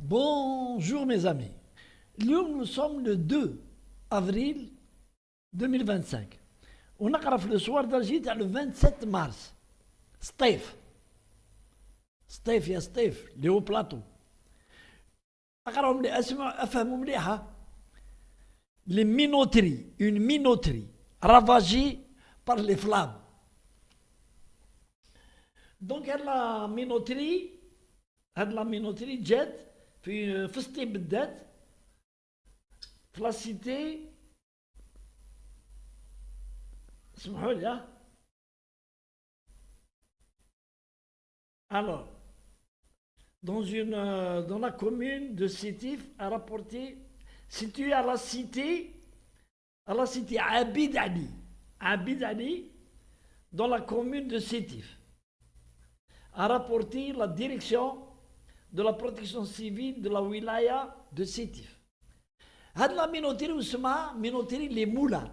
Bonjour mes amis. Nous sommes le 2 avril 2025. On a le soir d'Algérie le 27 mars. Steve, يا ستيف اللي هو بلاطو. أقراهم لي أسمع أفهموا مليحة. Les minoteries, une minoterie ravagée par les flammes. Donc la minoterie جات في فسطي بالذات في لا سيتي اسمحوا لي. Alors, dans la commune de Sétif, a rapporté, située à la cité Abid Ali, dans la commune de Sétif, a rapporté la direction de la protection civile de la wilaya de Sétif. هاد لا مينوتيري واسمها مينوتيري لي مولا.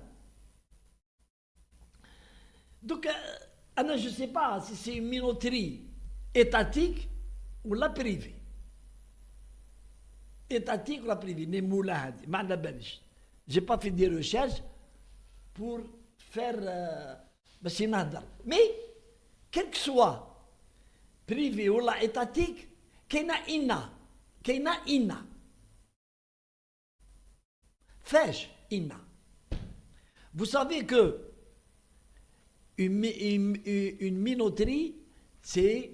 Donc, أنا je sais pas si c'est une minoterie étatique ou la privée. Étatique ou la privée, les moulins هادي ما على باليش. J'ai pas fait des recherches pour faire باش نهضر. Mais quel que soit privé ou la étatique, كاينة إنا. فاش إنا. Vous savez que une minoterie, c'est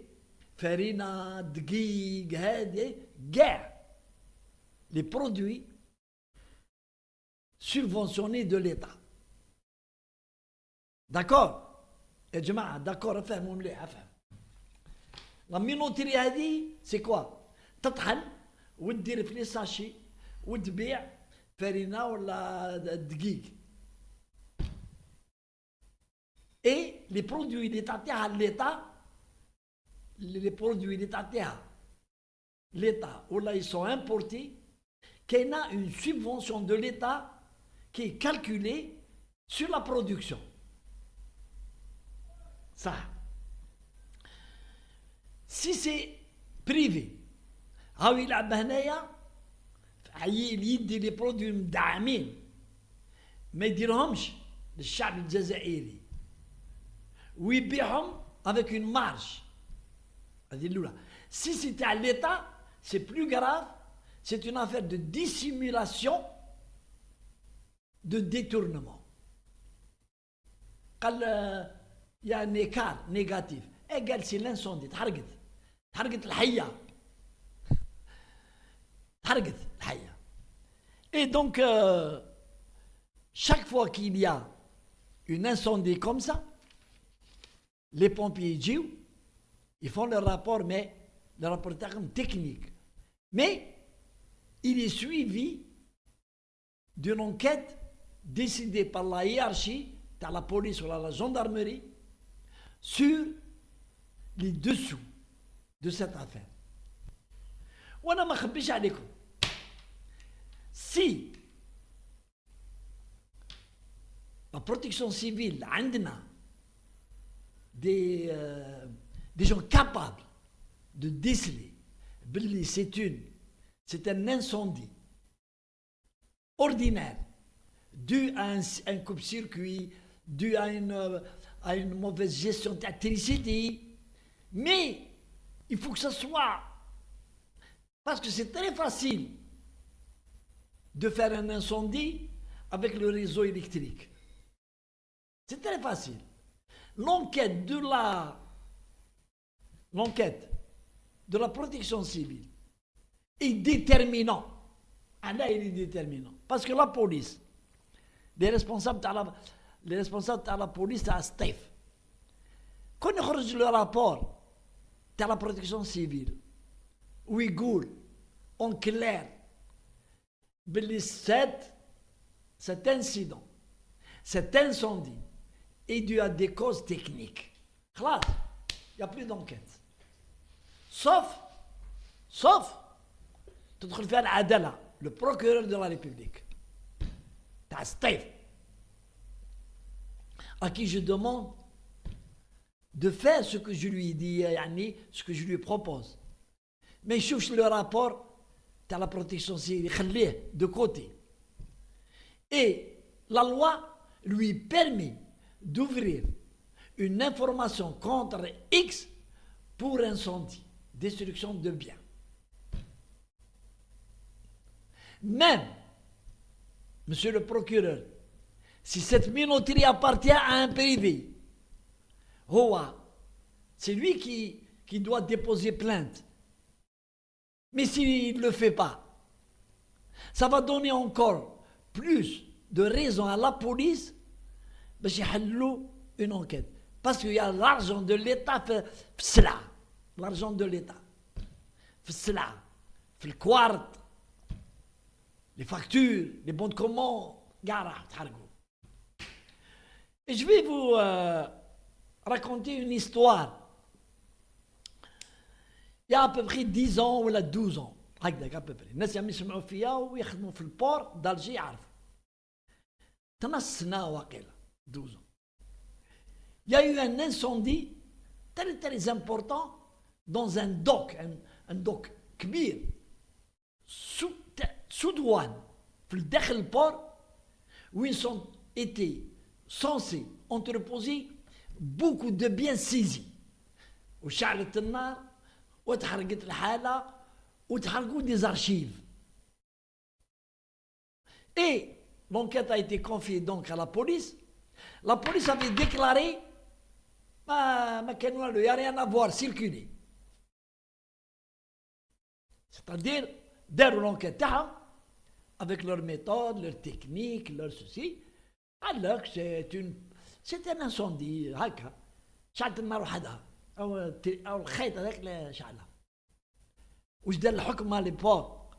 farina, دقيق, هادي, les produits subventionnés de l'État. D'accord? يا جماعة d'accord افهموا مليح افهم. La minoterie هذه c'est quoi؟ تطحن وتدير في لي ساشي وتبيع farina ولا دقيق. Et les produits d'État l'État, les produits d'État l'État, où là ils sont importés, qu'il y a une subvention de l'État qui est calculée sur la production. Ça. Si c'est privé, هاو يلعب هنايا يدي لي برودوي مدعمين ما يديرهمش للشعب الجزائري ويبيعهم avec une marge. Si c'était à l'État, c'est plus grave, c'est une affaire de dissimulation, de détournement. Il y a un écart négatif. Égal, c'est l'incendie. تحرقت الحية. Et donc, chaque fois qu'il y a un incendie comme ça, les pompiers ils font leur rapport, mais le rapport technique. Mais il est suivi d'une enquête décidée par la hiérarchie, par la police ou la gendarmerie, sur les dessous de cette affaire. وانا ما خبيش عليكم. Si la protection civile عندنا des gens capables de déceler c'est un incendie ordinaire dû à un coupe-circuit, dû à une mauvaise gestion d'électricité. Mais il faut que ça soit, parce que c'est très facile de faire un incendie avec le réseau électrique. C'est très facile. L'enquête de la protection civile est déterminant. Là, il est déterminant. Parce que la police, les responsables de la police, c'est à Steve. Quand ils reçoivent le rapport de la protection civile, où ils disent en clair cet incident, cet incendie est dû à des causes techniques. Classe, il n'y a plus d'enquête. Sauf, تدخل فيها العدالة, le procureur de la République, تاع Steve, à qui je demande de faire ce que je lui dis, ce que je lui propose. Mais je cherche le rapport à la protection civile, de côté. Et la loi lui permet d'ouvrir une information contre X pour incendie, destruction de biens. Même, monsieur le procureur, si cette minoterie appartient à un privé, c'est lui qui doit déposer plainte. Mais s'il ne le fait pas, ça va donner encore plus de raisons à la police de faire une enquête. Parce qu'il y a l'argent de l'État, l'argent de l'État, le quart, les factures, les bons de commande, et je vais vous raconter une histoire. Il y a à peu près 10 ans ou 12 ans. هكذا à peu près. الناس اللي يسمعوا فيا ويخدموا في البور d'Alger يعرفوا. تنصنا واقيلا 12 ans. Il y a eu un incendie très important dans un dock, un dock كبير sous douane في داخل البور où ils ont été censés entreposer beaucoup de biens saisis. وشعلت النار وتحرقت الحالة وتحرقوا des archives. Et l'enquête a été confiée donc à la police. La police avait déclaré il n'y a rien à voir, circuler. C'est-à-dire, derrière l'enquête, avec leur méthode, leur technique, leur ceci, alors que c'est un incendie, هكا شعلت النار وحدها أو الخيط هذاك اللي شعلها. وش دار الحكم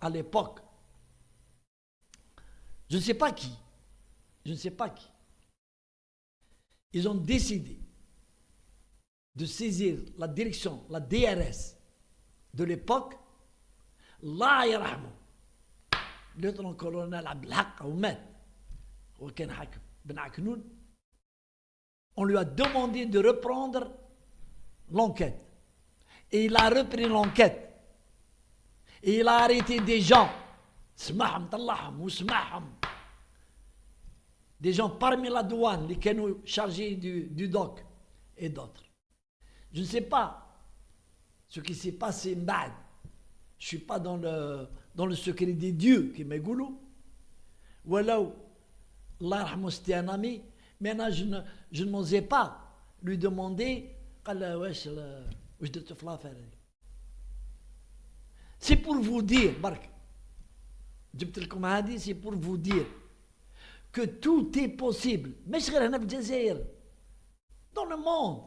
à l'époque je ne sais pas qui. Ils ont décidé de saisir la direction, la DRS de l'époque, الله يرحمه lieutenant-colonel عبد الحق هو مات هو كان حاكم بن عكنون. On lui a demandé de reprendre l'enquête. Et il a repris l'enquête. Et il a arrêté des gens. سمعهم طلعهم وسمعهم. Des gens parmi la douane, les canaux chargés du dock et d'autres. Je ne sais pas ce qui s'est passé bad. Je ne suis pas dans le secret des dieux qui m'égoulou. Voilà, Allah rahmou, c'était un ami. Maintenant, je n'osais pas lui demander c'est pour vous dire, c'est pour vous dire que tout est possible. Mais dans le monde,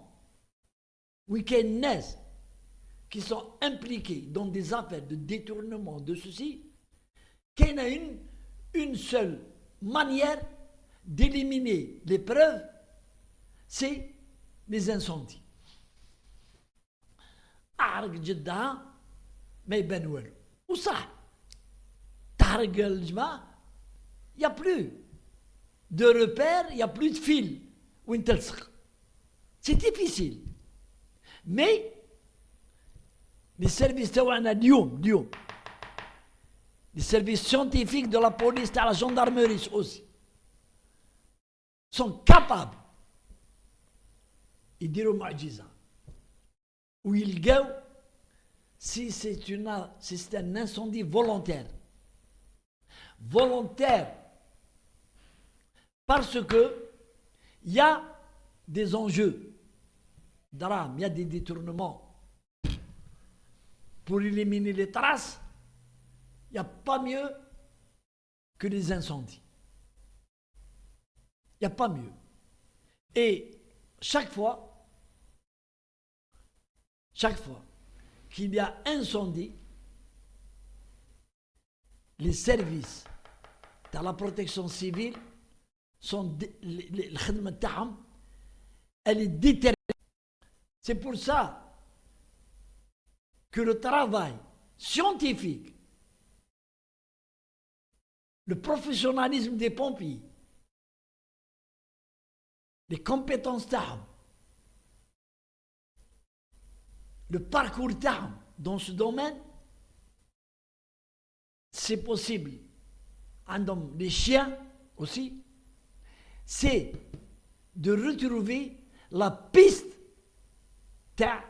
week-end qui sont impliqués dans des affaires de détournement de ceci, qu'il y a une seule manière d'éliminer les preuves, c'est les incendies. أعرق جدها ما يبان والو وصح تحرق الجماعة il n'y a plus de repères, il n'y a plus de fil وين تلصق. C'est difficile. Mais les services تاعنا اليوم les services scientifiques de la police, de la gendarmerie aussi sont capables يديروا معجزة ويلقاو si c'est un incendie volontaire parce que il y a des enjeux drame, il y a des détournements pour éliminer les traces. Il n'y a pas mieux que les incendies. Il n'y a pas mieux. Et chaque fois qu'il y a incendie, les services de la protection civile sont elle est déterminée. C'est pour ça que le travail scientifique, le professionnalisme des pompiers, les compétences d'armes, le parcours d'armes dans ce domaine c'est possible. عندهم les chiens aussi, c'est de retrouver la piste تاع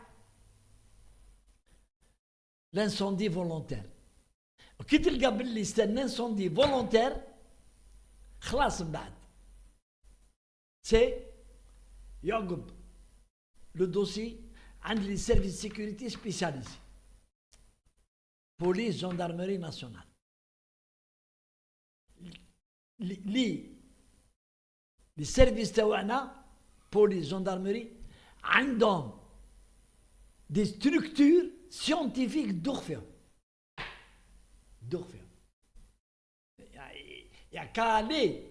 l'incendie volontaire. كي تلقى باللي c'est un incendie volontaire خلاص من بعد c'est يعقب le dossier عند les services de sécurité spécialisés, police, gendarmerie nationale. les services تاعنا police, gendarmerie عندهم des structures scientifiques دغ فيهم. يا كالي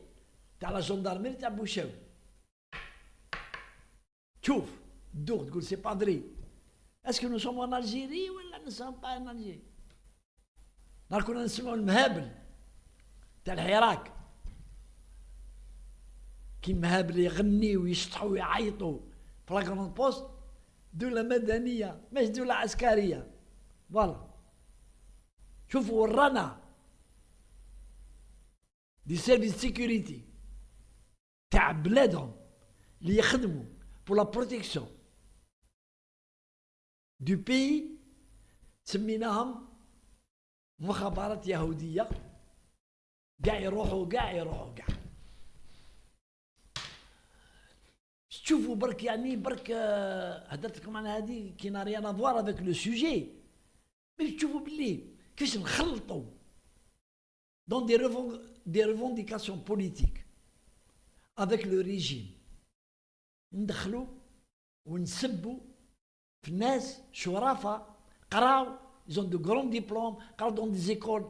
تاع لا جندرمري تاع بوشاوي شوف دوغ تقول سي بادري اسكو نو سوم ان الجيري ولا نو سوم با ان الجيري. نهار كنا نسمعوا المهابل تاع الحراك كي المهابل يغنيو ويشطحوا ويعيطوا في لا كروند بوست دولة مدنية مش دولة عسكرية. فوالا شوفوا ورانا دي سيرفيس سيكوريتي تاع بلادهم اللي يخدموا pour la protection du pays سميناهم مخابرات يهودية. قاع يروحوا شوفوا برك يعني برك هدرت لكم عن هذه كي n'a rien à voir avec le sujet. mais تشوفوا باللي كيفاش نخلطوا dans des revendications politiques avec le régime, ندخلوا ونسبوا في الناس شرفاء قراو ils ont de grands diplômes قراو dans des écoles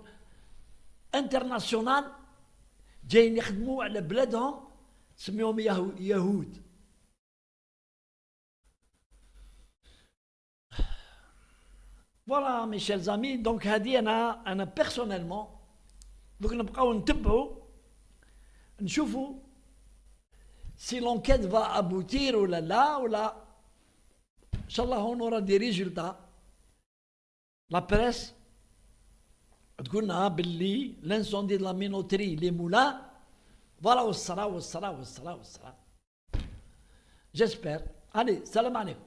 internationales جايين يخدموا على بلادهم سميهم يهود. Voilà mes chers amis, donc هذه أنا personnellement donc نبقاو نتبعوا نشوفوا si l'enquête va aboutir ولا لا ولا إن شاء الله on aura des résultats. La presse تقولنا باللي l'incendie de la minoterie les moulins voilà والصلاة. J'espère. Allez, salam alaikum.